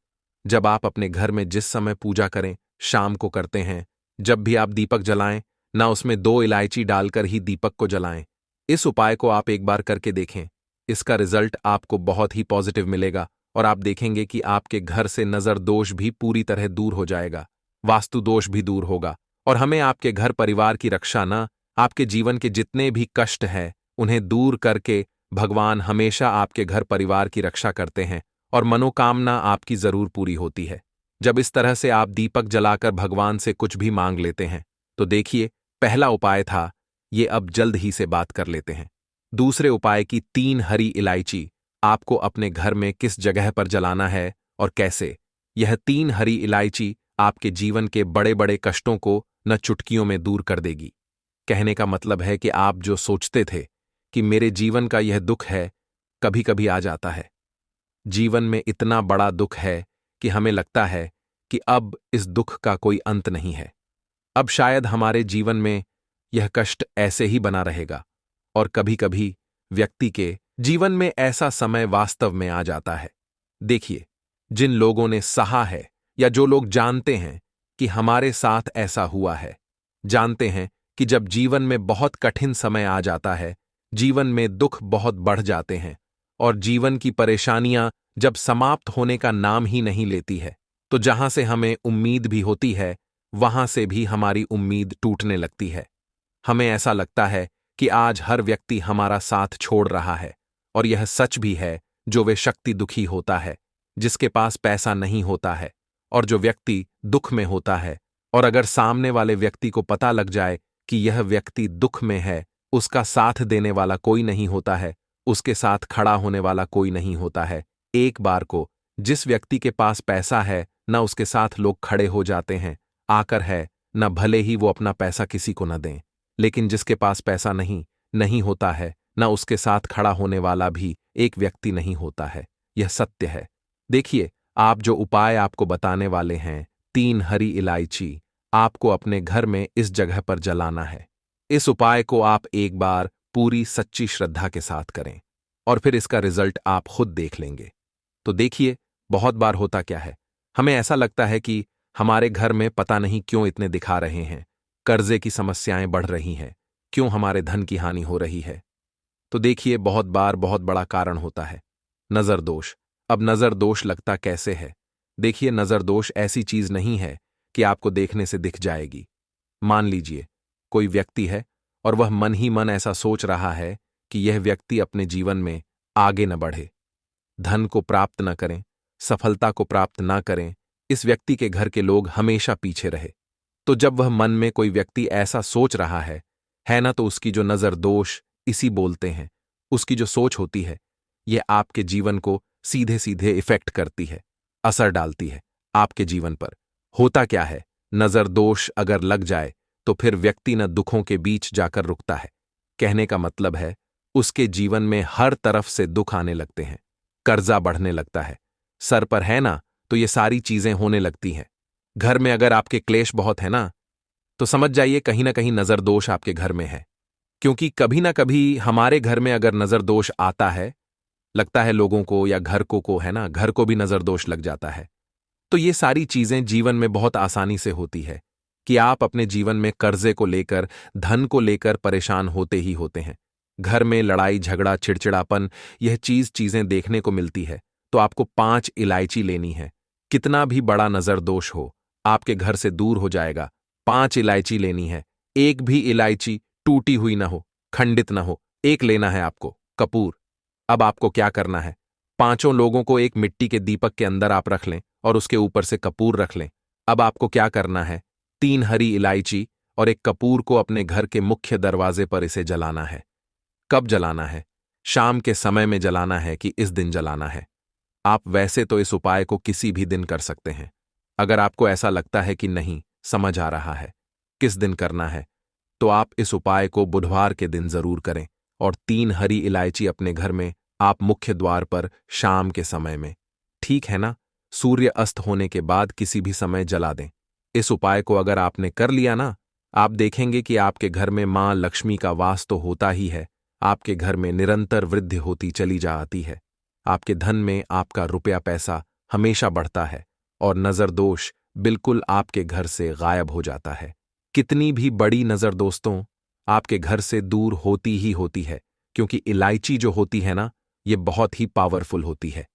जब आप अपने घर में जिस समय पूजा करें, शाम को करते हैं, जब भी आप दीपक जलाएं, ना उसमें 2 इलायची डालकर ही दीपक को जलाएं। इस उपाय को आप एक बार करके देखें। इसका रिजल्ट आपको बहुत ही पॉजिटिव मिलेगा और आप देखेंगे कि आपके घर से नजर दोष भी पूरी तरह दूर हो जाएगा, वास्तु दोष भी दूर होगा और हमें आपके घर परिवार की रक्षा न, आपके जीवन के जितने भी कष्ट हैं उन्हें दूर करके भगवान हमेशा आपके घर परिवार की रक्षा करते हैं और मनोकामना आपकी जरूर पूरी होती है। जब इस तरह से आप दीपक जलाकर भगवान से कुछ भी मांग लेते हैं, तो देखिए, पहला उपाय था ये, अब जल्द ही से बात कर लेते हैं। दूसरे उपाय की 3 हरी इलायची आपको अपने घर में किस जगह पर जलाना है और कैसे। यह 3 हरी इलायची आपके जीवन के बड़े बड़े कष्टों को न चुटकियों में दूर कर देगी। कहने का मतलब है कि आप जो सोचते थे कि मेरे जीवन का यह दुख है, कभी कभी आ जाता है। जीवन में इतना बड़ा दुख है कि हमें लगता है कि अब इस दुख का कोई अंत नहीं है। अब शायद हमारे जीवन में यह कष्ट ऐसे ही बना रहेगा और कभी कभी व्यक्ति के जीवन में ऐसा समय वास्तव में आ जाता है। देखिए, जिन लोगों ने सहा है या जो लोग जानते हैं कि हमारे साथ ऐसा हुआ है, जानते हैं कि जब जीवन में बहुत कठिन समय आ जाता है, जीवन में दुख बहुत बढ़ जाते हैं और जीवन की परेशानियां जब समाप्त होने का नाम ही नहीं लेती है, तो जहां से हमें उम्मीद भी होती है, वहां से भी हमारी उम्मीद टूटने लगती है। हमें ऐसा लगता है कि आज हर व्यक्ति हमारा साथ छोड़ रहा है और यह सच भी है। जो वे शक्ति दुखी होता है, जिसके पास पैसा नहीं होता है और जो व्यक्ति दुख में होता है, और अगर सामने वाले व्यक्ति को पता लग जाए कि यह व्यक्ति दुख में है, उसका साथ देने वाला कोई नहीं होता है, उसके साथ खड़ा होने वाला कोई नहीं होता है। एक बार को जिस व्यक्ति के पास पैसा है, न उसके साथ लोग खड़े हो जाते हैं आकर है, न भले ही वो अपना पैसा किसी को न दें। लेकिन जिसके पास पैसा नहीं होता है, न उसके साथ खड़ा होने वाला भी एक व्यक्ति नहीं होता है। यह सत्य है। देखिए, आप जो उपाय आपको बताने वाले हैं, 3 हरी इलायची आपको अपने घर में इस जगह पर जलाना है। इस उपाय को आप एक बार पूरी सच्ची श्रद्धा के साथ करें और फिर इसका रिजल्ट आप खुद देख लेंगे। तो देखिए, बहुत बार होता क्या है, हमें ऐसा लगता है कि हमारे घर में पता नहीं क्यों इतने दिखा रहे हैं, कर्जे की समस्याएं बढ़ रही हैं, क्यों हमारे धन की हानि हो रही है। तो देखिए, बहुत बार बहुत बड़ा कारण होता है नजर दोष। अब नजर दोष लगता कैसे है? देखिए, नजर दोष ऐसी चीज नहीं है कि आपको देखने से दिख जाएगी। मान लीजिए कोई व्यक्ति है और वह मन ही मन ऐसा सोच रहा है कि यह व्यक्ति अपने जीवन में आगे न बढ़े, धन को प्राप्त न करें, सफलता को प्राप्त न करें, इस व्यक्ति के घर के लोग हमेशा पीछे रहे। तो जब वह मन में कोई व्यक्ति ऐसा सोच रहा है ना, तो उसकी जो नजर दोष इसी बोलते हैं, उसकी जो सोच होती है, यह आपके जीवन को सीधे सीधे इफेक्ट करती है, असर डालती है आपके जीवन पर। होता क्या है, नजर दोष अगर लग जाए तो फिर व्यक्ति न दुखों के बीच जाकर रुकता है। कहने का मतलब है, उसके जीवन में हर तरफ से दुख आने लगते हैं, कर्जा बढ़ने लगता है, सर पर है ना, तो ये सारी चीजें होने लगती हैं। घर में अगर आपके क्लेश बहुत है ना, तो समझ जाइए कहीं ना कहीं नजर दोष आपके घर में है। क्योंकि कभी ना कभी हमारे घर में अगर नजर दोष आता है, लगता है लोगों को या घर को है ना, घर को भी नजर दोष लग जाता है। तो ये सारी चीजें जीवन में बहुत आसानी से होती है कि आप अपने जीवन में कर्जे को लेकर, धन को लेकर परेशान होते ही होते हैं। घर में लड़ाई झगड़ा चिड़चिड़ापन, यह चीजें देखने को मिलती है। तो आपको 5 इलायची लेनी है। कितना भी बड़ा नजर दोष हो, आपके घर से दूर हो जाएगा। 5 इलायची लेनी है। एक भी इलायची टूटी हुई ना हो, खंडित ना हो, एक लेना है आपको कपूर। अब आपको क्या करना है, 5 लोगों को एक मिट्टी के दीपक के अंदर आप रख लें और उसके ऊपर से कपूर रख लें। अब आपको क्या करना है, 3 हरी इलायची और एक कपूर को अपने घर के मुख्य दरवाजे पर इसे जलाना है। कब जलाना है? शाम के समय में जलाना है कि इस दिन जलाना है? आप वैसे तो इस उपाय को किसी भी दिन कर सकते हैं। अगर आपको ऐसा लगता है कि नहीं समझ आ रहा है किस दिन करना है, तो आप इस उपाय को बुधवार के दिन जरूर करें और 3 हरी इलायची अपने घर में आप मुख्य द्वार पर शाम के समय में, ठीक है ना? सूर्य अस्त होने के बाद किसी भी समय जला दें। इस उपाय को अगर आपने कर लिया ना, आप देखेंगे कि आपके घर में मां लक्ष्मी का वास तो होता ही है, आपके घर में निरंतर वृद्धि होती चली जा आती है। आपके धन में आपका रुपया पैसा हमेशा बढ़ता है और नजर दोष बिल्कुल आपके घर से गायब हो जाता है। कितनी भी बड़ी नजर दोस्तों आपके घर से दूर होती ही होती है, क्योंकि इलायची जो होती है ना, ये बहुत ही पावरफुल होती है।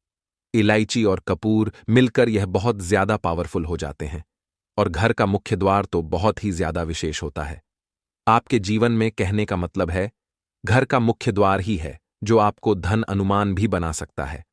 इलायची और कपूर मिलकर यह बहुत ज्यादा पावरफुल हो जाते हैं। और घर का मुख्य द्वार तो बहुत ही ज्यादा विशेष होता है। आपके जीवन में कहने का मतलब है, घर का मुख्य द्वार ही है जो आपको धन अनुमान भी बना सकता है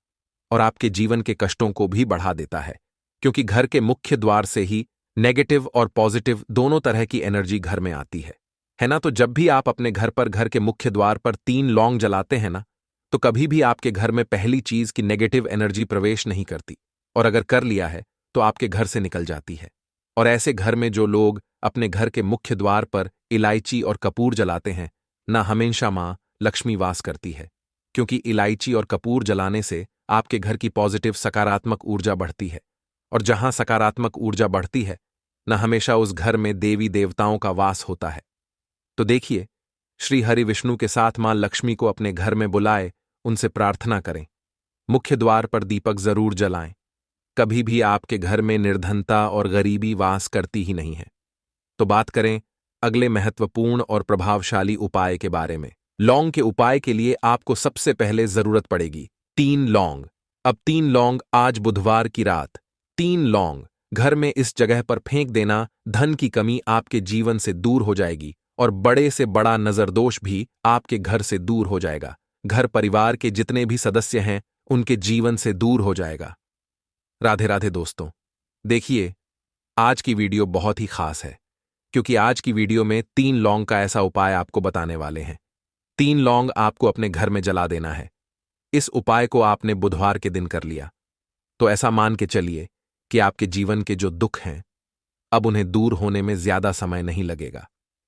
और आपके जीवन के कष्टों को भी बढ़ा देता है, क्योंकि घर के मुख्य द्वार से ही नेगेटिव और पॉजिटिव दोनों तरह की एनर्जी घर में आती है ना। तो जब भी आप अपने घर पर घर के मुख्य द्वार पर 3 लौंग जलाते हैं ना, तो कभी भी आपके घर में पहली चीज की नेगेटिव एनर्जी प्रवेश नहीं करती, और अगर कर लिया है तो आपके घर से निकल जाती है। और ऐसे घर में जो लोग अपने घर के मुख्य द्वार पर इलायची और कपूर जलाते हैं ना, हमेशा मां लक्ष्मी वास करती है, क्योंकि इलायची और कपूर जलाने से आपके घर की पॉजिटिव सकारात्मक ऊर्जा बढ़ती है, और जहां सकारात्मक ऊर्जा बढ़ती है न, हमेशा उस घर में देवी देवताओं का वास होता है। तो देखिए, श्री हरि विष्णु के साथ मां लक्ष्मी को अपने घर में बुलाए, उनसे प्रार्थना करें, मुख्य द्वार पर दीपक जरूर जलाएं। कभी भी आपके घर में निर्धनता और गरीबी वास करती ही नहीं है। तो बात करें अगले महत्वपूर्ण और प्रभावशाली उपाय के बारे में। लौंग के उपाय के लिए आपको सबसे पहले जरूरत पड़ेगी 3 लौंग। अब 3 लौंग आज बुधवार की रात 3 लौंग घर में इस जगह पर फेंक देना, धन की कमी आपके जीवन से दूर हो जाएगी और बड़े से बड़ा नजरदोष भी आपके घर से दूर हो जाएगा। घर परिवार के जितने भी सदस्य हैं उनके जीवन से दूर हो जाएगा। राधे राधे दोस्तों, देखिए आज की वीडियो बहुत ही खास है, क्योंकि आज की वीडियो में 3 लौंग का ऐसा उपाय आपको बताने वाले हैं। 3 लौंग आपको अपने घर में जला देना है। इस उपाय को आपने बुधवार के दिन कर लिया तो ऐसा मान के चलिए कि आपके जीवन के जो दुख हैं अब उन्हें दूर होने में ज्यादा समय नहीं लगेगा।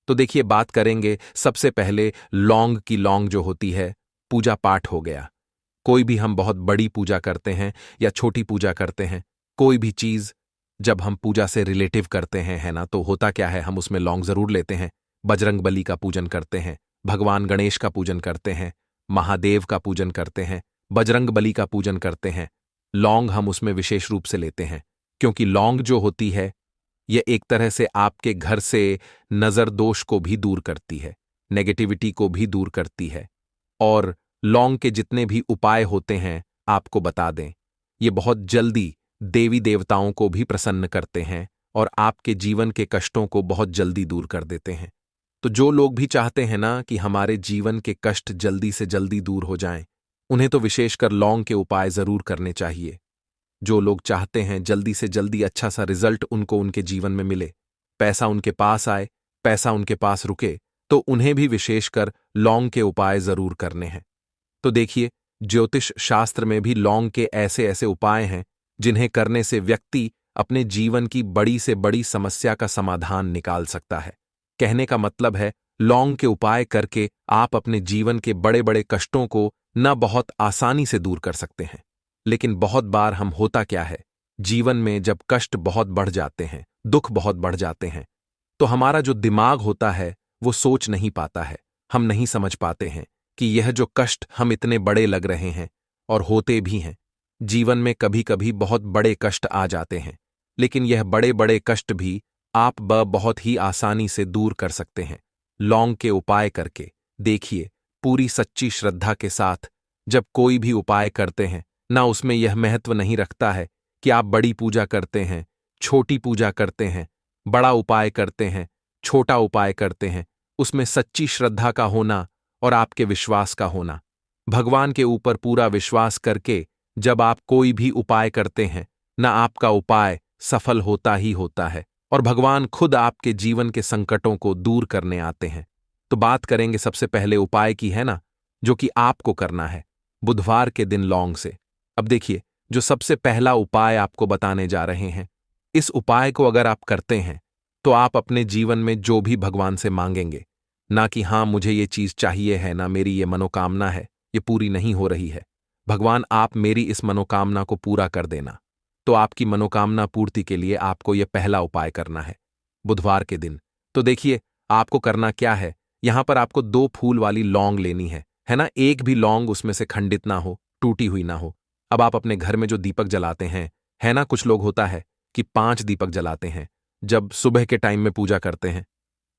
तो देखिए, बात करेंगे सबसे पहले लौंग की। लौंग जो होती है, पूजा पाठ हो गया। कोई भी हम बहुत बड़ी पूजा करते हैं या छोटी पूजा करते हैं, कोई भी चीज जब हम पूजा से रिलेटिव करते हैं, है ना, तो होता क्या है, हम उसमें लौंग जरूर लेते हैं। बजरंग बली का पूजन करते हैं, भगवान गणेश का पूजन करते हैं, महादेव का पूजन करते हैं, बजरंग बली का पूजन करते हैं। लौंग हम उसमें विशेष रूप से लेते हैं, क्योंकि लौंग जो होती है यह एक तरह से आपके घर से नजर दोष को भी दूर करती है, नेगेटिविटी को भी दूर करती है। और लौंग के जितने भी उपाय होते हैं आपको बता दें, ये बहुत जल्दी देवी देवताओं को भी प्रसन्न करते हैं और आपके जीवन के कष्टों को बहुत जल्दी दूर कर देते हैं। तो जो लोग भी चाहते हैं ना कि हमारे जीवन के कष्ट जल्दी से जल्दी दूर हो जाएं, उन्हें तो विशेषकर लौंग के उपाय जरूर करने चाहिए। जो लोग चाहते हैं जल्दी से जल्दी अच्छा सा रिजल्ट उनको उनके जीवन में मिले, पैसा उनके पास आए, पैसा उनके पास रुके, तो उन्हें भी विशेषकर लौंग के उपाय जरूर करने हैं। तो देखिए, ज्योतिष शास्त्र में भी लौंग के ऐसे ऐसे उपाय हैं जिन्हें करने से व्यक्ति अपने जीवन की बड़ी से बड़ी समस्या का समाधान निकाल सकता है। कहने का मतलब है, लौंग के उपाय करके आप अपने जीवन के बड़े बड़े कष्टों को न बहुत आसानी से दूर कर सकते हैं। लेकिन बहुत बार हम होता क्या है, जीवन में जब कष्ट बहुत बढ़ जाते हैं, दुख बहुत बढ़ जाते हैं, तो हमारा जो दिमाग होता है वो सोच नहीं पाता है। हम नहीं समझ पाते हैं कि यह जो कष्ट हम इतने बड़े लग रहे हैं, और होते भी हैं। जीवन में कभी कभी बहुत बड़े कष्ट आ जाते हैं, लेकिन यह बड़े बड़े कष्ट भी आप बहुत ही आसानी से दूर कर सकते हैं लौंग के उपाय करके। देखिए, पूरी सच्ची श्रद्धा के साथ जब कोई भी उपाय करते हैं ना, उसमें यह महत्व नहीं रखता है कि आप बड़ी पूजा करते हैं, छोटी पूजा करते हैं, बड़ा उपाय करते हैं, छोटा उपाय करते हैं। उसमें सच्ची श्रद्धा का होना और आपके विश्वास का होना। भगवान के ऊपर पूरा विश्वास करके जब आप कोई भी उपाय करते हैं ना, आपका उपाय सफल होता ही होता है और भगवान खुद आपके जीवन के संकटों को दूर करने आते हैं। तो बात करेंगे सबसे पहले उपाय की, है ना, जो कि आपको करना है बुधवार के दिन लौंग से। अब देखिए, जो सबसे पहला उपाय आपको बताने जा रहे हैं, इस उपाय को अगर आप करते हैं तो आप अपने जीवन में जो भी भगवान से मांगेंगे, ना कि हाँ मुझे ये चीज चाहिए है, ना मेरी ये मनोकामना है, ये पूरी नहीं हो रही है, भगवान आप मेरी इस मनोकामना को पूरा कर देना। तो आपकी मनोकामना पूर्ति के लिए आपको यह पहला उपाय करना है बुधवार के दिन। तो देखिए, आपको करना क्या है। यहां पर आपको 2 फूल वाली लौंग लेनी है ना। एक भी लौंग उसमें से खंडित ना हो, टूटी हुई ना हो। अब आप अपने घर में जो दीपक जलाते हैं, है ना, कुछ लोग होता है कि 5 दीपक जलाते हैं जब सुबह के टाइम में पूजा करते हैं।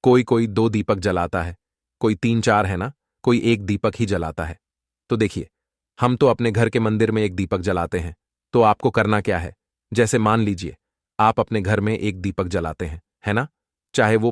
कोई कोई 2 दीपक जलाता है, कोई 3-4, है ना, कोई 1 दीपक ही जलाता है। तो देखिए, हम तो अपने घर के मंदिर में 1 दीपक जलाते हैं। तो आपको करना क्या है, जैसे मान लीजिए आप अपने घर में 1 दीपक जलाते हैं, है ना, चाहे वो